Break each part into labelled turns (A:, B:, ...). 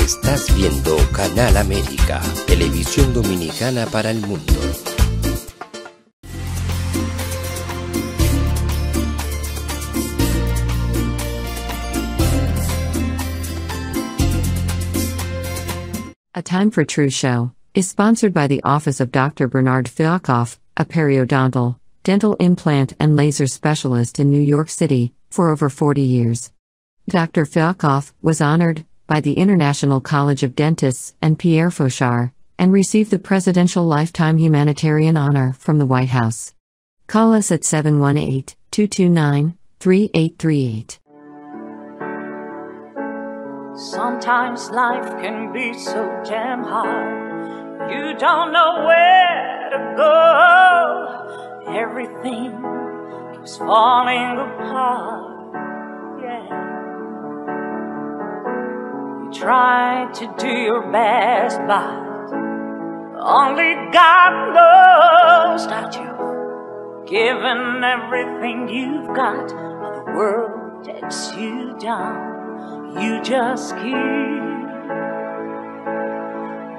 A: Estás viendo Canal América, televisión dominicana para el mundo.
B: A Time for Truth show is sponsored by the Office of Dr. Bernard Fialkoff, a periodontal, dental implant and laser specialist in New York City, for over 40 years. Dr. Fialkoff was honored by the International College of Dentists and Pierre Fauchard, and received the Presidential Lifetime Humanitarian Honor from the White House. Call us at 718-229-3838.
C: Sometimes life can be so damn hard, you don't know where to go. Everything keeps falling apart, yeah. You try to do your best, but only God knows that you've given everything you've got, but the world takes you down. You just keep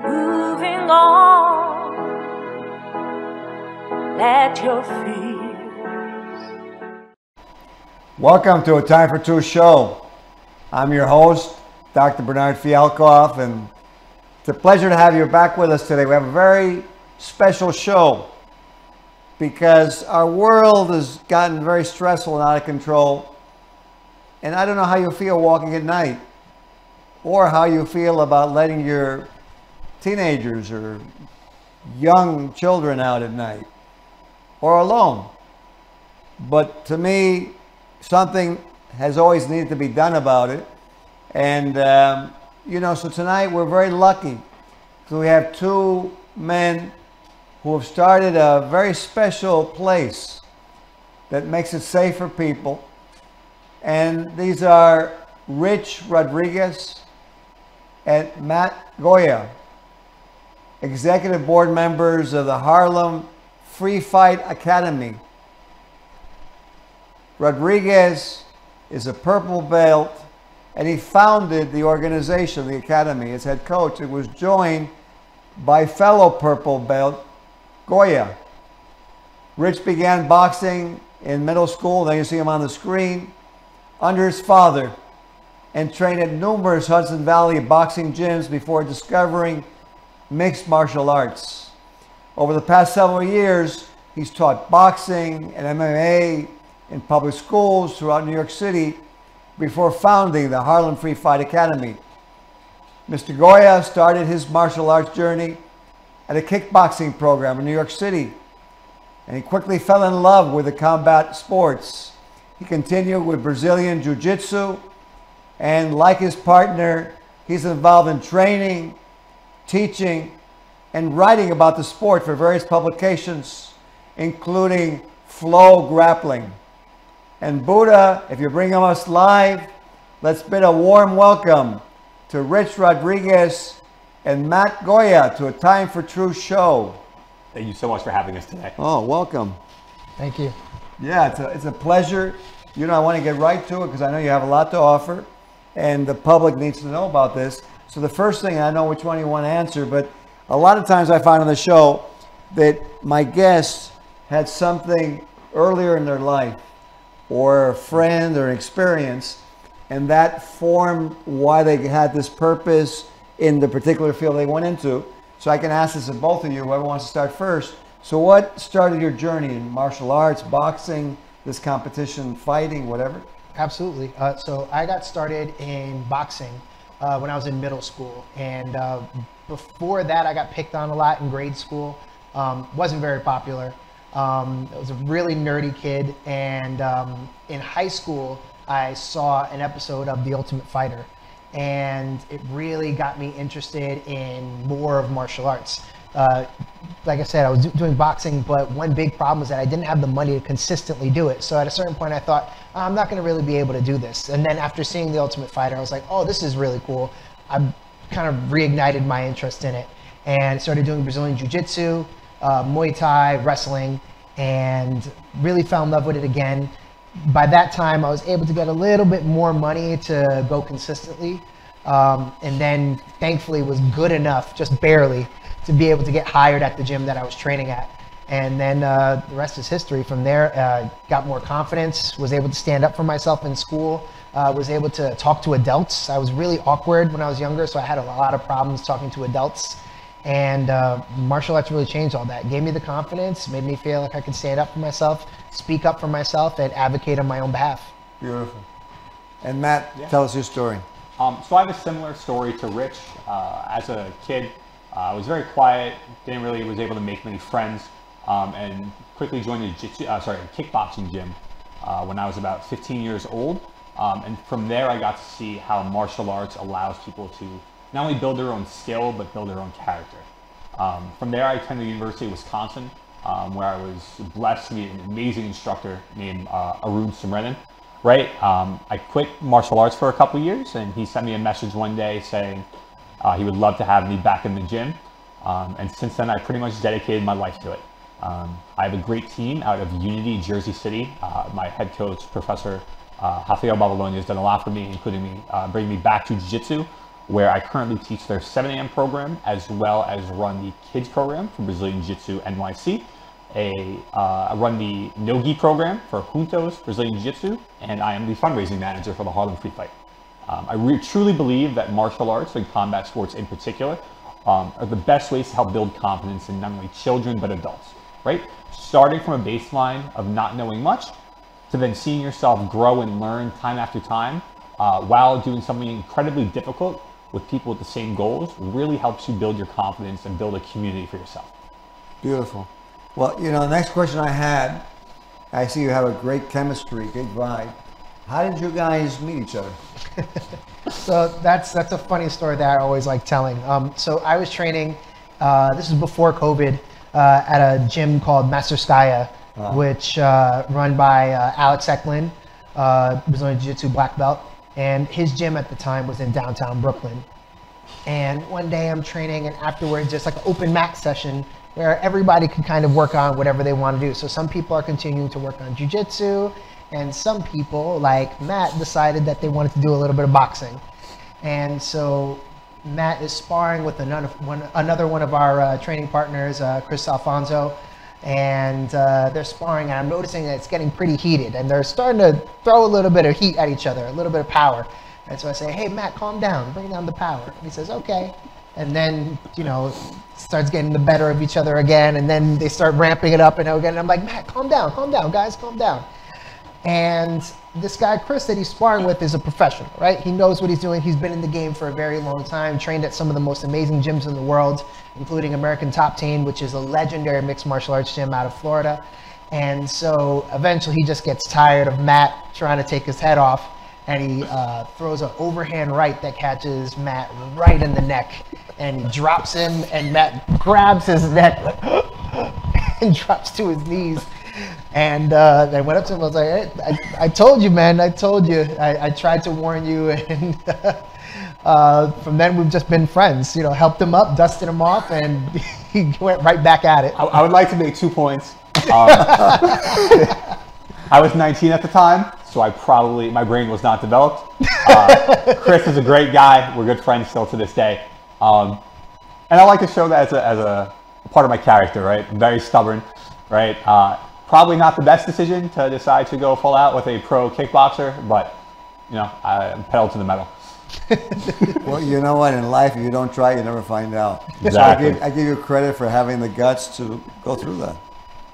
C: moving on. Let your fears.
D: Welcome to A Time for Truth show. I'm your host, Dr. Bernard Fialkoff, and it's a pleasure to have you back with us today. We have a very special show because our world has gotten very stressful and out of control. And I don't know how you feel walking at night, or how you feel about letting your teenagers or young children out at night, or alone. But to me, something has always needed to be done about it. And, so tonight we're very lucky. So we have two men who have started a very special place that makes it safe for people. And these are Rich Rodriguez and Matt Gioia, executive board members of the Harlem Free Fight Academy. Rodriguez is a purple belt, and he founded the organization, the academy, as head coach. It was joined by fellow purple belt Gioia. Rich began boxing in middle school, there you see him on the screen, under his father, and trained at numerous Hudson Valley boxing gyms before discovering mixed martial arts. Over the past several years, he's taught boxing and MMA in public schools throughout New York City before founding the Harlem Free Fight Academy. Mr. Gioia started his martial arts journey at a kickboxing program in New York City, and he quickly fell in love with the combat sports. He continued with Brazilian Jiu-Jitsu, and like his partner, he's involved in training, teaching, and writing about the sport for various publications, including Flow Grappling. And Buddha, if you're bringing us live, let's bid a warm welcome to Rich Rodriguez and Matt Gioia to A Time for Truth show.
E: Thank you so much for having us today.
D: Oh, welcome.
F: Thank you.
D: Yeah, it's a pleasure. I want to get right to it because I know you have a lot to offer and the public needs to know about this. So the first thing, I know which one you want to answer, but a lot of times I find on the show that my guests had something earlier in their life, or a friend or an experience, and that formed why they had this purpose in the particular field they went into. So I can ask this of both of you, whoever wants to start first. So what started your journey in martial arts, boxing, this competition, fighting, whatever?
F: Absolutely. So I got started in boxing when I was in middle school. And before that, I got picked on a lot in grade school. Wasn't very popular. I was a really nerdy kid. And in high school, I saw an episode of The Ultimate Fighter. And it really got me interested in more of martial arts. Like I said, I was doing boxing, but one big problem was that I didn't have the money to consistently do it. So at a certain point, I thought, I'm not going to really be able to do this. And then after seeing The Ultimate Fighter, I was like, oh, this is really cool. I kind of reignited my interest in it and started doing Brazilian Jiu-Jitsu, Muay Thai, wrestling, and really fell in love with it again. By that time, I was able to get a little bit more money to go consistently. And then thankfully was good enough, just barely, to be able to get hired at the gym that I was training at. And then the rest is history. From there, got more confidence, was able to stand up for myself in school, was able to talk to adults. I was really awkward when I was younger, so I had a lot of problems talking to adults. And martial arts really changed all that. Gave me the confidence, made me feel like I could stand up for myself, speak up for myself, and advocate on my own behalf.
D: Beautiful. And Matt, tell us your story.
E: So I have a similar story to Rich. As a kid, I was very quiet, was able to make many friends, and quickly joined a kickboxing gym when I was about 15 years old. And from there, I got to see how martial arts allows people to not only build their own skill, but build their own character. From there, I attended the University of Wisconsin, where I was blessed to meet an amazing instructor named Arun Simrenan. Right, I quit martial arts for a couple years, and he sent me a message one day saying he would love to have me back in the gym. And since then, I pretty much dedicated my life to it. I have a great team out of Unity, Jersey City. My head coach, Professor Rafael Babaloni, has done a lot for me, including bringing me back to Jiu-Jitsu, where I currently teach their 7 a.m. program, as well as run the kids program for Brazilian Jiu-Jitsu NYC. I run the No-Gi program for Juntos Brazilian Jiu-Jitsu, and I am the fundraising manager for the Harlem Free Fight. I truly believe that martial arts and combat sports in particular are the best ways to help build confidence in not only children but adults, right? Starting from a baseline of not knowing much to then seeing yourself grow and learn time after time while doing something incredibly difficult with people with the same goals really helps you build your confidence and build a community for yourself.
D: Beautiful. Well, the next question I had, I see you have a great chemistry, great vibe. How did you guys meet each other?
F: So that's a funny story that I always like telling. So I was training, this is before COVID, at a gym called Masterskaya, which run by Alex Eklund, Brazilian Jiu-Jitsu black belt. And his gym at the time was in downtown Brooklyn. And one day I'm training, and afterwards just like an open mat session where everybody can kind of work on whatever they want to do. So some people are continuing to work on jiu-jitsu, and some people, like Matt, decided that they wanted to do a little bit of boxing. And so Matt is sparring with another one of our training partners, Chris Alfonso, and they're sparring, and I'm noticing that it's getting pretty heated, and they're starting to throw a little bit of heat at each other, a little bit of power. And so I say, hey, Matt, calm down, bring down the power. And he says, okay. And then, starts getting the better of each other again, and then they start ramping it up and again. And I'm like, Matt, calm down, guys, calm down. And this guy, Chris, that he's sparring with is a professional, right? He knows what he's doing. He's been in the game for a very long time, trained at some of the most amazing gyms in the world, including American Top Team, which is a legendary mixed martial arts gym out of Florida. And so eventually he just gets tired of Matt trying to take his head off, and he throws an overhand right that catches Matt right in the neck, and he drops him, and Matt grabs his neck and drops to his knees. And I went up to him, I was like, hey, I told you, man, I told you. I tried to warn you. And from then we've just been friends, helped him up, dusted him off, and he went right back at it.
E: I would like to make 2 points. I was 19 at the time, so my brain was not developed. Chris is a great guy. We're good friends still to this day. And I like to show that as a part of my character, right? I'm very stubborn, right? Probably not the best decision to decide to go full out with a pro kickboxer, but I'm pedal to the metal.
D: Well, you know what? In life, if you don't try, you never find out.
E: Exactly.
D: So I give you credit for having the guts to go through that.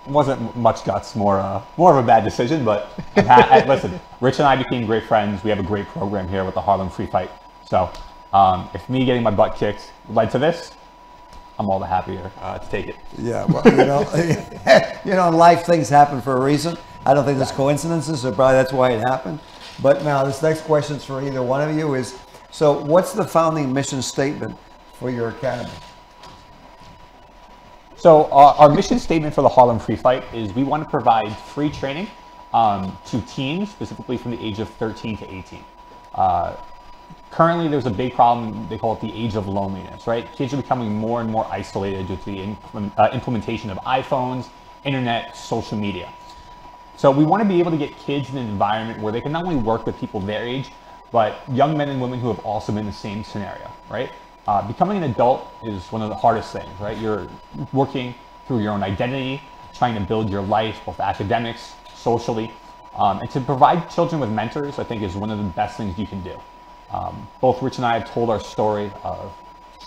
E: It wasn't much guts, more of a bad decision, but listen, Rich and I became great friends. We have a great program here with the Harlem Free Fight. So if me getting my butt kicked led to this, I'm all the happier to take it.
D: Yeah, well, in life things happen for a reason. I don't think there's coincidences, so probably that's why it happened. But now this next question is for either one of you is, so what's the founding mission statement for your academy?
E: So our mission statement for the Harlem Free Fight is we want to provide free training to teens, specifically from the age of 13 to 18. Currently, there's a big problem, they call it the age of loneliness, right? Kids are becoming more and more isolated due to the implementation of iPhones, internet, social media. So we want to be able to get kids in an environment where they can not only work with people their age, but young men and women who have also been in the same scenario, right? Becoming an adult is one of the hardest things, right? You're working through your own identity, trying to build your life, both academics, socially, and to provide children with mentors, I think, is one of the best things you can do. Both Rich and I have told our story of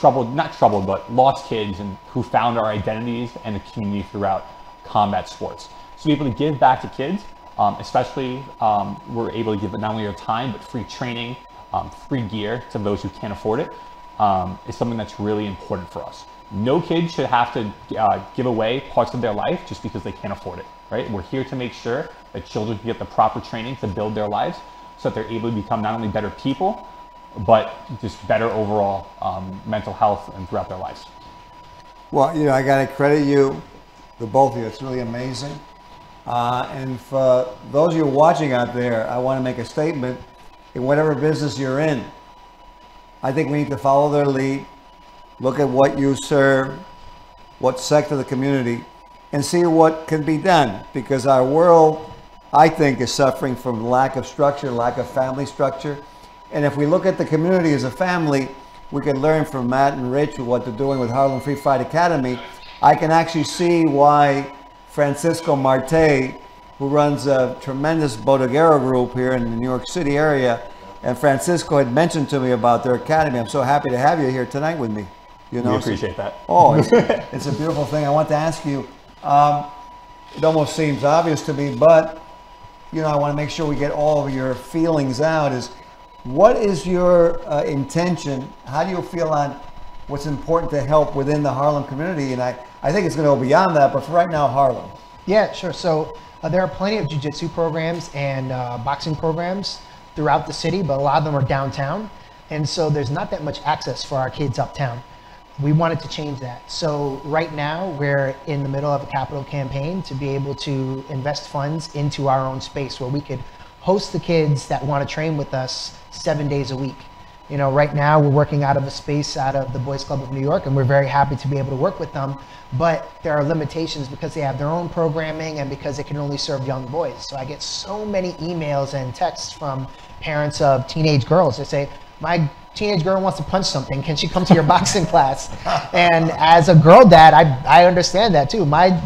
E: but lost kids and who found our identities and the community throughout combat sports. So to be able to give back to kids, especially we're able to give not only our time, but free training, free gear to those who can't afford it, is something that's really important for us. No kid should have to give away parts of their life just because they can't afford it, right? We're here to make sure that children can get the proper training to build their lives so that they're able to become not only better people, but just better overall mental health and throughout their lives.
D: Well, you know, I got to credit you, the both of you. It's really amazing. And for those of you watching out there, I want to make a statement. In whatever business you're in, I think we need to follow their lead, look at what you serve, what sector of the community, and see what can be done. Because our world, I think, is suffering from lack of structure, lack of family structure. And if we look at the community as a family, we can learn from Matt and Rich what they're doing with Harlem Free Fight Academy. I can actually see why Francisco Marte, who runs a tremendous bodeguero group here in the New York City area, and Francisco had mentioned to me about their academy. I'm so happy to have you here tonight with me. You know,
E: we appreciate that.
D: Oh, it's a beautiful thing. I want to ask you, it almost seems obvious to me, but you know, I want to make sure we get all of your feelings out. What is your intention? How do you feel on what's important to help within the Harlem community? And I think it's going to go beyond that, but for right now, Harlem.
F: Yeah, sure. So there are plenty of jiu-jitsu programs and boxing programs throughout the city, but a lot of them are downtown. And so there's not that much access for our kids uptown. We wanted to change that. So right now we're in the middle of a capital campaign to be able to invest funds into our own space where we could host the kids that want to train with us 7 days a week. You know, right now we're working out of a space out of the Boys Club of New York, and we're very happy to be able to work with them, but there are limitations because they have their own programming and because they can only serve young boys. So I get so many emails and texts from parents of teenage girls that say, my teenage girl wants to punch something, can she come to your boxing class? And as a girl dad, I understand that too. My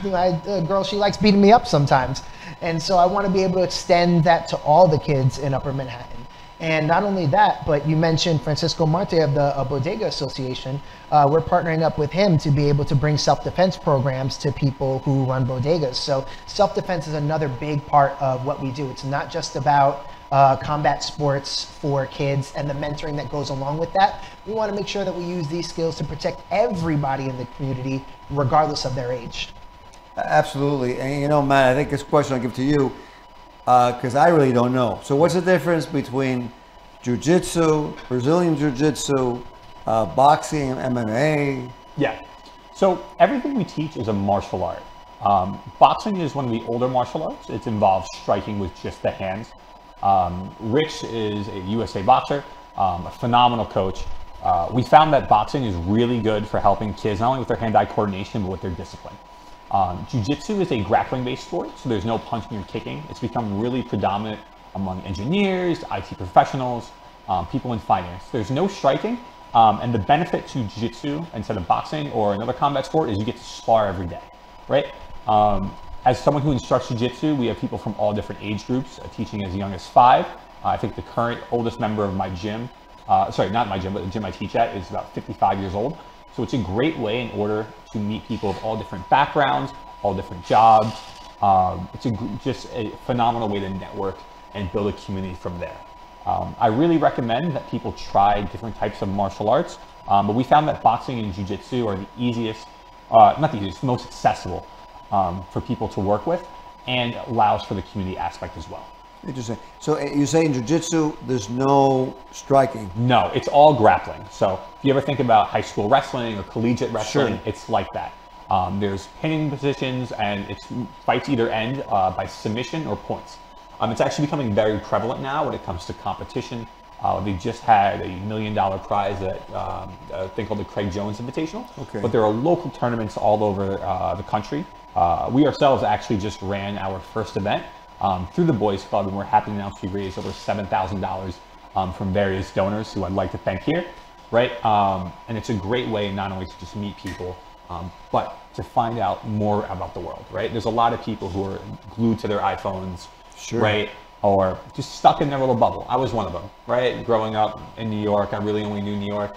F: girl, she likes beating me up sometimes. And so I want to be able to extend that to all the kids in Upper Manhattan. And not only that, but you mentioned Francisco Marte of the Bodega Association. We're partnering up with him to be able to bring self-defense programs to people who run bodegas. So self-defense is another big part of what we do. It's not just about combat sports for kids and the mentoring that goes along with that. We want to make sure that we use these skills to protect everybody in the community, regardless of their age.
D: Absolutely. And you know, Matt, I think this question I'll give to you, because I really don't know. So what's the difference between jiu-jitsu, Brazilian jiu-jitsu, boxing, MMA?
E: Yeah. So everything we teach is a martial art. Boxing is one of the older martial arts. It involves striking with just the hands. Rich is a USA boxer, a phenomenal coach. We found that boxing is really good for helping kids, not only with their hand-eye coordination, but with their discipline. Jiu-jitsu is a grappling-based sport, so there's no punching or kicking. It's become really predominant among engineers, IT professionals, people in finance. There's no striking, and the benefit to jiu-jitsu instead of boxing or another combat sport is you get to spar every day, right? As someone who instructs jiu-jitsu, we have people from all different age groups, teaching as young as 5. I think the current oldest member of my gym, sorry, not my gym, but the gym I teach at, is about 55 years old. So it's a great way in order to meet people of all different backgrounds, all different jobs. It's just a phenomenal way to network and build a community from there. I really recommend that people try different types of martial arts, but we found that boxing and jiu-jitsu are the easiest, not the easiest, most accessible for people to work with, and allows for the community aspect as well.
D: Interesting. So you say in jiu-jitsu, there's no striking?
E: No, it's all grappling. So if you ever think about high school wrestling or collegiate wrestling, sure, it's like that. There's pinning positions, and it's fights either end by submission or points. It's actually becoming very prevalent now when it comes to competition. They just had $1 million prize at a thing called the Craig Jones Invitational. Okay. But there are local tournaments all over the country. We ourselves actually just ran our first event through the Boys Club, and we're happy to announce we raised over $7,000 from various donors who I'd like to thank here, right? And it's a great way not only to just meet people, but to find out more about the world, right? There's a lot of people who are glued to their iPhones,
D: Sure.
E: right? Or just stuck in their little bubble. I was one of them, right? Growing up in New York, I really only knew New York.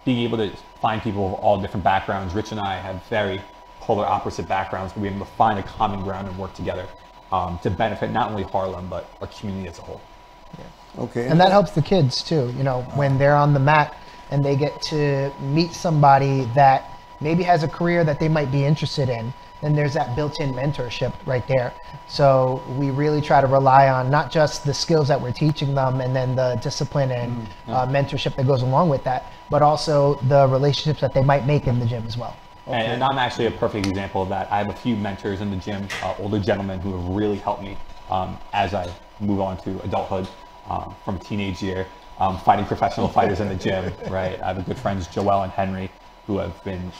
E: Being able to find people of all different backgrounds. Rich and I have very polar opposite backgrounds, but we're able to find a common ground and work together to benefit not only Harlem, but our community as a whole.
D: Okay.
F: And that helps the kids too, you know, when they're on the mat and they get to meet somebody that maybe has a career that they might be interested in, then there's that built-in mentorship right there. So we really try to rely on not just the skills that we're teaching them and then the discipline and mentorship that goes along with that, but also the relationships that they might make in the gym as well.
E: Okay. And I'm actually a perfect example of that. I have a few mentors in the gym, older gentlemen who have really helped me as I move on to adulthood from a teenage year, fighting professional fighters in the gym, right? I have good friends, Gioia and Henry, who have been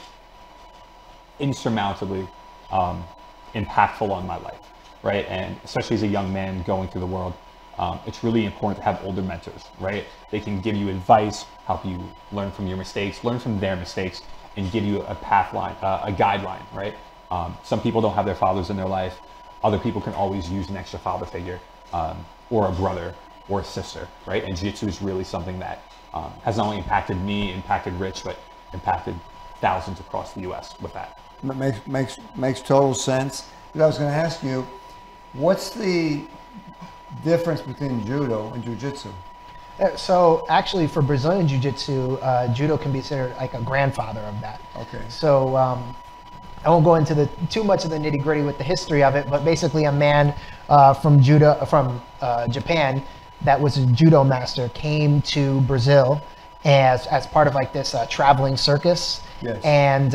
E: insurmountably impactful on my life, right? And especially as a young man going through the world, it's really important to have older mentors, right? They can give you advice, help you learn from your mistakes, learn from their mistakes, and give you a pathline, a guideline, right? Some people don't have their fathers in their life. Other people can always use an extra father figure or a brother or a sister, right? And jiu-jitsu is really something that has not only impacted me, impacted Rich, but impacted thousands across the U.S. with that.
D: Makes total sense. But I was going to ask you, what's the difference between judo and jiu-jitsu?
F: So actually for Brazilian Jiu-Jitsu, judo can be considered like a grandfather of that.
D: Okay.
F: So I won't go into too much of the nitty-gritty with the history of it, but basically a man from Japan that was a judo master came to Brazil as part of like this traveling circus.
D: Yes.
F: And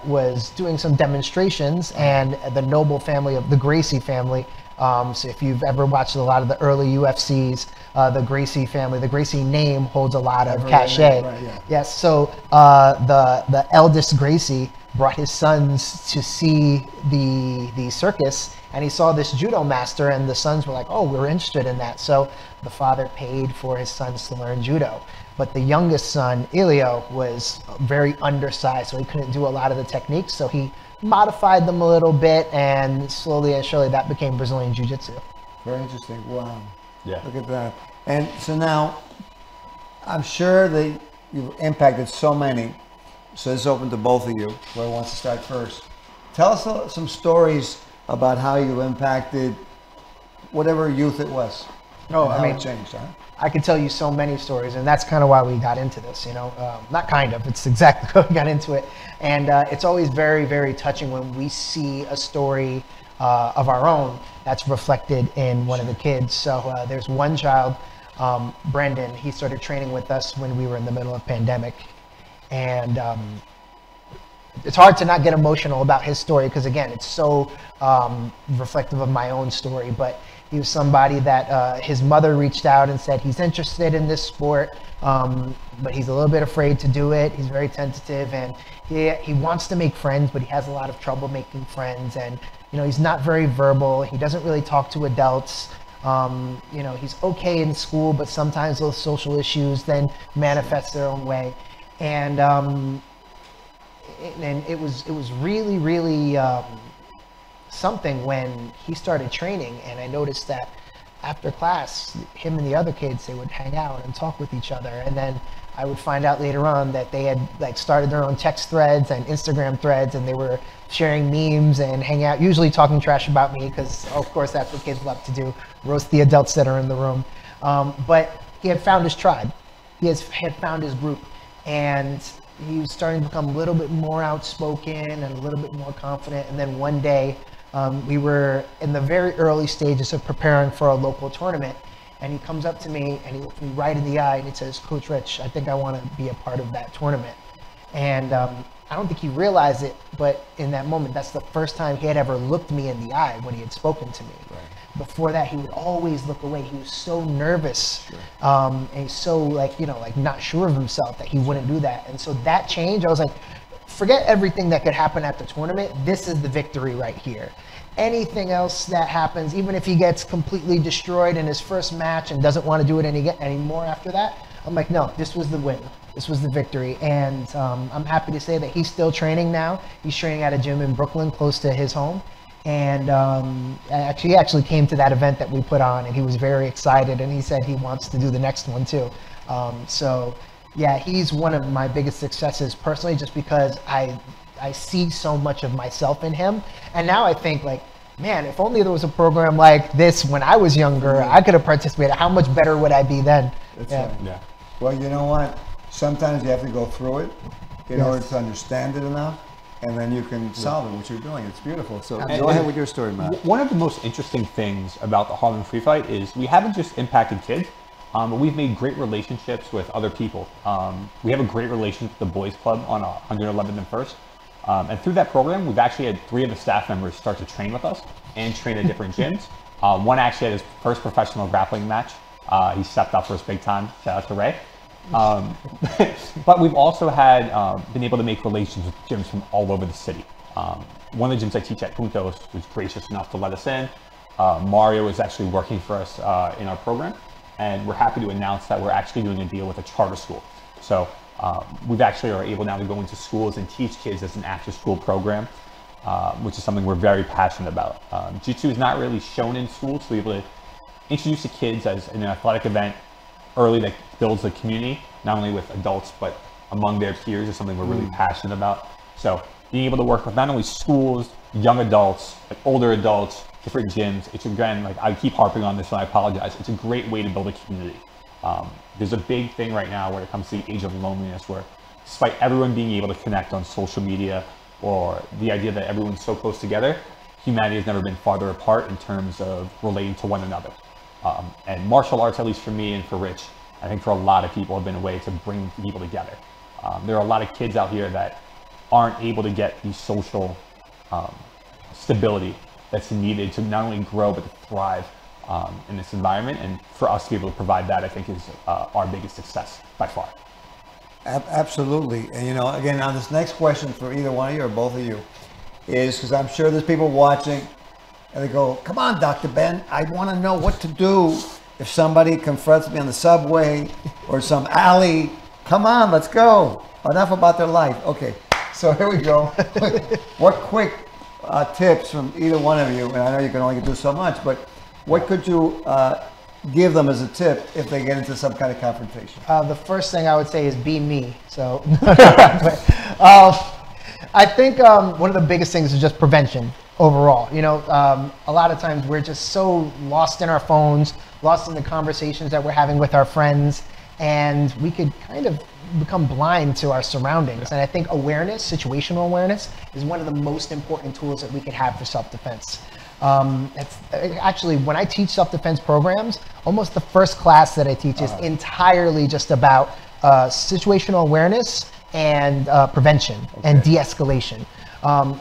F: was doing some demonstrations, and the noble family of the Gracie family. So if you've ever watched a lot of the early UFCs, the Gracie family, the Gracie name holds a lot of cachet.
D: Right, yeah.
F: Yes. So the eldest Gracie brought his sons to see the circus, and he saw this judo master, and the sons were like, "Oh, we're interested in that." So the father paid for his sons to learn judo. But the youngest son, Elio, was very undersized, so he couldn't do a lot of the techniques. So he modified them a little bit, and slowly and surely that became Brazilian Jiu-Jitsu.
D: Very interesting. Wow.
E: Yeah.
D: Look at that. And so now, I'm sure that you've impacted so many. So this is open to both of you. Whoever wants to start first. Tell us some stories about how you impacted whatever youth it was.
F: Oh,
D: and
F: I
D: how
F: mean,
D: it changed, huh?
F: I could tell you so many stories, and that's kind of why we got into this, you know, not kind of, it's exactly why we got into it. And it's always very, very touching when we see a story of our own that's reflected in one of the kids. So there's one child, Brendan, he started training with us when we were in the middle of pandemic. And it's hard to not get emotional about his story because, again, it's so reflective of my own story. But he was somebody that his mother reached out and said he's interested in this sport, but he's a little bit afraid to do it. He's very tentative, and he wants to make friends, but he has a lot of trouble making friends. And you know, he's not very verbal. He doesn't really talk to adults. You know, he's okay in school, but sometimes those social issues then manifest their own way. And it was really something when he started training, and I noticed that after class, him and the other kids, they would hang out and talk with each other. And then I would find out later on that they had like started their own text threads and Instagram threads, and they were sharing memes and hanging out, usually talking trash about me, because of course that's what kids love to do, roast the adults that are in the room. But he had found his tribe. He had found his group, and he was starting to become a little bit more outspoken and a little bit more confident. And then one day, we were in the very early stages of preparing for a local tournament, and he comes up to me and he looks me right in the eye and he says, "Coach Rich, I think I want to be a part of that tournament." And I don't think he realized it, but in that moment, that's the first time he had ever looked me in the eye when he had spoken to me. Right. Before that, he would always look away. He was so nervous, and he's so like, you know, like not sure of himself that he wouldn't do that. And so that change, I was like, forget everything that could happen at the tournament. This is the victory right here. Anything else that happens, even if he gets completely destroyed in his first match and doesn't want to do it anymore after that, I'm like, no, this was the win. This was the victory. And I'm happy to say that he's still training now. He's training at a gym in Brooklyn, close to his home. And he actually came to that event that we put on, and he was very excited, and he said he wants to do the next one too. So yeah, he's one of my biggest successes personally, just because I see so much of myself in him. And now I think, like, man, if only there was a program like this when I was younger, I could have participated. How much better would I be then?
D: That's right. Yeah. Well, you know what? Sometimes you have to go through it in order to understand it enough, and then you can solve it, what you're doing. It's beautiful. So go ahead with your story, Matt.
E: One of the most interesting things about the Harlem Free Fight is we haven't just impacted kids, but we've made great relationships with other people. We have a great relationship with the boys club on 111th and First. And through that program, we've actually had 3 of the staff members start to train with us and train at different gyms. One actually had his first professional grappling match. He stepped up for his big time. Shout out to Ray. But we've also had been able to make relations with gyms from all over the city. One of the gyms I teach at Puntos was gracious enough to let us in. Mario is actually working for us in our program, and we're happy to announce that we're actually doing a deal with a charter school. So we've actually are able now to go into schools and teach kids as an after-school program, which is something we're very passionate about. Jiu-Jitsu is not really shown in schools, so we're able to introduce the kids as an athletic event early that builds the community, not only with adults, but among their peers is something we're really passionate about. So being able to work with not only schools, young adults, like older adults, different gyms, it's again, like I keep harping on this and I apologize, it's a great way to build a community. There's a big thing right now when it comes to the age of loneliness, where despite everyone being able to connect on social media, or the idea that everyone's so close together, humanity has never been farther apart in terms of relating to one another. And martial arts, at least for me and for Rich, I think for a lot of people, have been a way to bring people together. There are a lot of kids out here that aren't able to get the social stability that's needed to not only grow, but to thrive in this environment. And for us to be able to provide that, I think is our biggest success by far.
D: Absolutely. And you know, again, now this next question for either one of you or both of you is, because I'm sure there's people watching and they go, come on, Dr. Ben, I want to know what to do if somebody confronts me on the subway or some alley. Come on, let's go. Enough about their life. Okay, so here we go. What quick tips from either one of you, and I know you can only do so much, but what could you give them as a tip if they get into some kind of confrontation?
F: The first thing I would say is be me. So I think one of the biggest things is just prevention overall. You know, a lot of times we're just so lost in our phones, lost in the conversations that we're having with our friends, and we could kind of become blind to our surroundings. And I think awareness, situational awareness, is one of the most important tools that we could have for self-defense. Actually, when I teach self-defense programs, almost the first class that I teach is entirely just about situational awareness and prevention and de-escalation.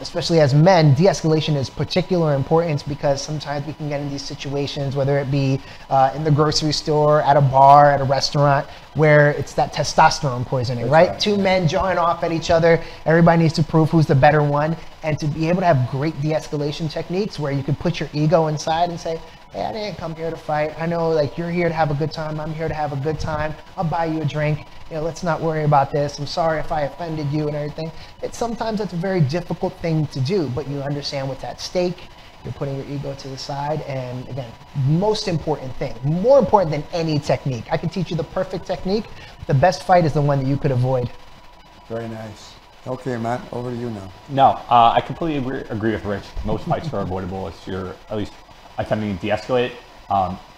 F: Especially as men, de-escalation is particularly important because sometimes we can get in these situations, whether it be in the grocery store, at a bar, at a restaurant, where it's that testosterone poisoning, right? Two men jawing off at each other, everybody needs to prove who's the better one, and to be able to have great de-escalation techniques where you can put your ego inside and say, hey, I didn't come here to fight. I know, like, you're here to have a good time. I'm here to have a good time. I'll buy you a drink. You know, let's not worry about this. I'm sorry if I offended you and everything. Sometimes it's a very difficult thing to do, but you understand what's at stake. You're putting your ego to the side. And again, most important thing, more important than any technique. I can teach you the perfect technique. The best fight is the one that you could avoid.
D: Very nice. Okay, Matt, over to you now.
E: No, I completely agree with Rich. Most fights are avoidable if you're at least attempting to de-escalate.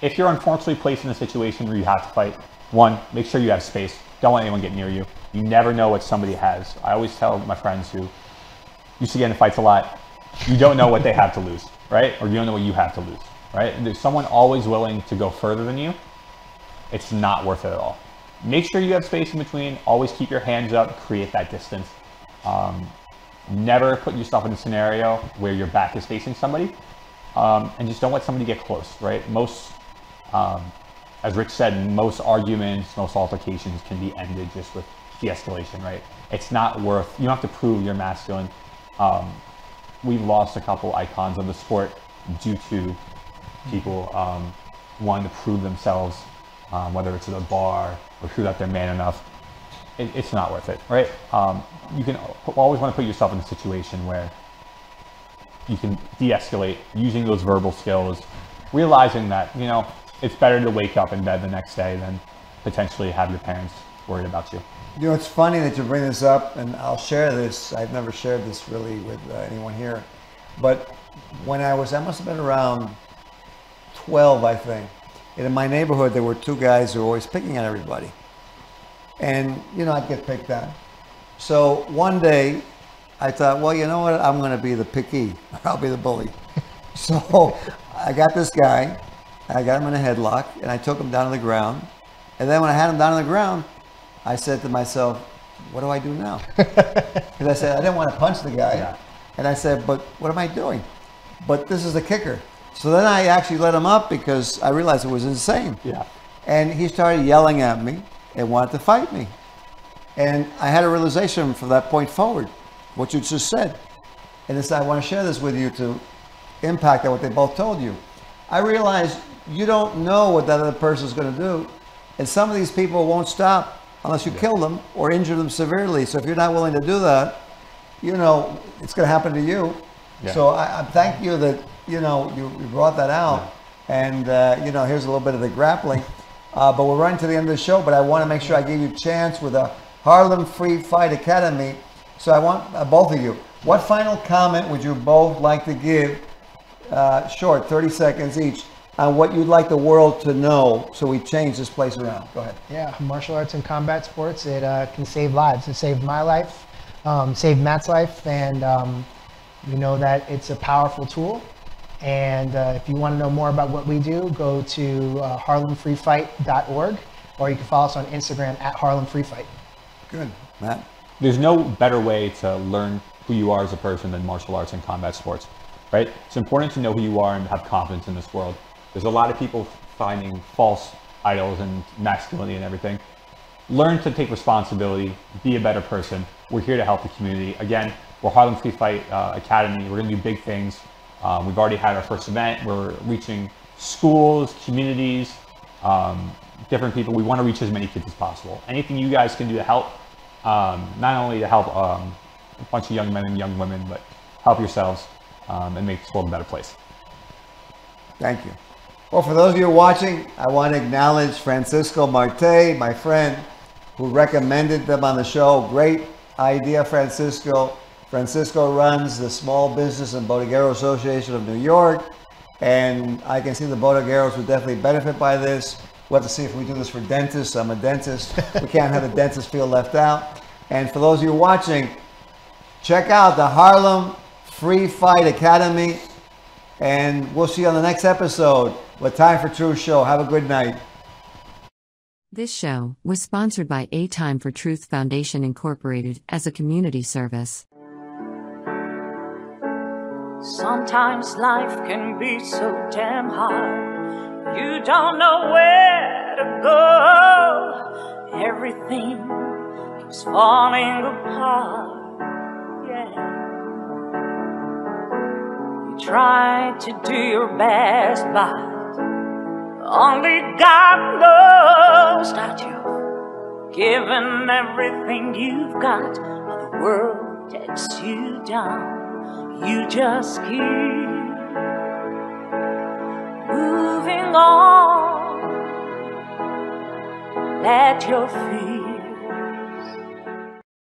E: If you're unfortunately placed in a situation where you have to fight, one, make sure you have space. Don't let anyone get near you. You never know what somebody has. I always tell my friends who used to get in fights a lot, you don't know what they have to lose, right? Or you don't know what you have to lose, right? There's someone always willing to go further than you. It's not worth it at all. Make sure you have space in between. Always keep your hands up, create that distance. Never put yourself in a scenario where your back is facing somebody. And just don't let somebody get close, right? Most, as Rich said, most arguments, most altercations can be ended just with de-escalation, right? It's not worth, you don't have to prove you're masculine. We've lost a couple icons of the sport due to people wanting to prove themselves, whether it's at a bar or prove that they're man enough. It's not worth it, right? You can always want to put yourself in a situation where you can de-escalate using those verbal skills, realizing that, you know, it's better to wake up in bed the next day than potentially have your parents worried about you.
D: You know, it's funny that you bring this up, and I'll share this. I've never shared this really with anyone here. But when I must have been around 12, I think. And in my neighborhood, there were two guys who were always picking on everybody. And, you know, I'd get picked on. So one day, I thought, well, you know what? I'm going to be the picky. I'll be the bully. So I got this guy. I got him in a headlock, and I took him down to the ground. And then when I had him down on the ground, I said to myself, what do I do now? Because I said, I didn't want to punch the guy.
E: Yeah.
D: And I said, but what am I doing? But this is the kicker. So then I actually let him up because I realized it was insane.
E: Yeah.
D: And he started yelling at me and wanted to fight me. And I had a realization from that point forward, what you just said. And I want to share this with you to impact on what they both told you. I realized you don't know what that other person is going to do. And some of these people won't stop unless you kill them or injure them severely. So if you're not willing to do that, you know, it's going to happen to you.
E: Yeah.
D: So I thank you that, you know, you brought that out. Yeah. And, you know, here's a little bit of the grappling. But we're running to the end of the show, but I want to make sure I give you a chance with the Harlem Free Fight Academy. So I want both of you, what final comment would you both like to give, short, 30 seconds each, on what you'd like the world to know so we change this place around? Go ahead.
F: Yeah, martial arts and combat sports, it can save lives. It saved my life, saved Matt's life, and you know that it's a powerful tool. And if you want to know more about what we do, go to harlemfreefight.org, or you can follow us on Instagram at harlemfreefight.
D: Good. Matt?
E: There's no better way to learn who you are as a person than martial arts and combat sports, right? It's important to know who you are and have confidence in this world. There's a lot of people finding false idols and masculinity and everything. Learn to take responsibility, be a better person. We're here to help the community. Again, we're Harlem Free Fight Academy. We're gonna do big things. We've already had our first event. We're reaching schools, communities, different people. We wanna reach as many kids as possible. Anything you guys can do to help, not only to help a bunch of young men and young women, but help yourselves and make this world a better place.
D: Thank you. Well, for those of you watching, I want to acknowledge Francisco Marte, my friend, who recommended them on the show. Great idea, Francisco. Francisco runs the Small Business and Bodeguero Association of New York, and I can see the bodegueros would definitely benefit by this. We'll have to see if we do this for dentists. I'm a dentist. We can't have the dentist feel left out. And for those of you watching, check out the Harlem Free Fight Academy, and we'll see you on the next episode with Time for Truth show. Have a good night.
B: This show was sponsored by A Time for Truth Foundation Incorporated as a community service.
C: Sometimes life can be so damn hard. You don't know where to go. Everything keeps falling apart. Yeah. You try to do your best, but only God knows that you've given everything you've got, but the world takes you down. You just keep moving on. Let your feet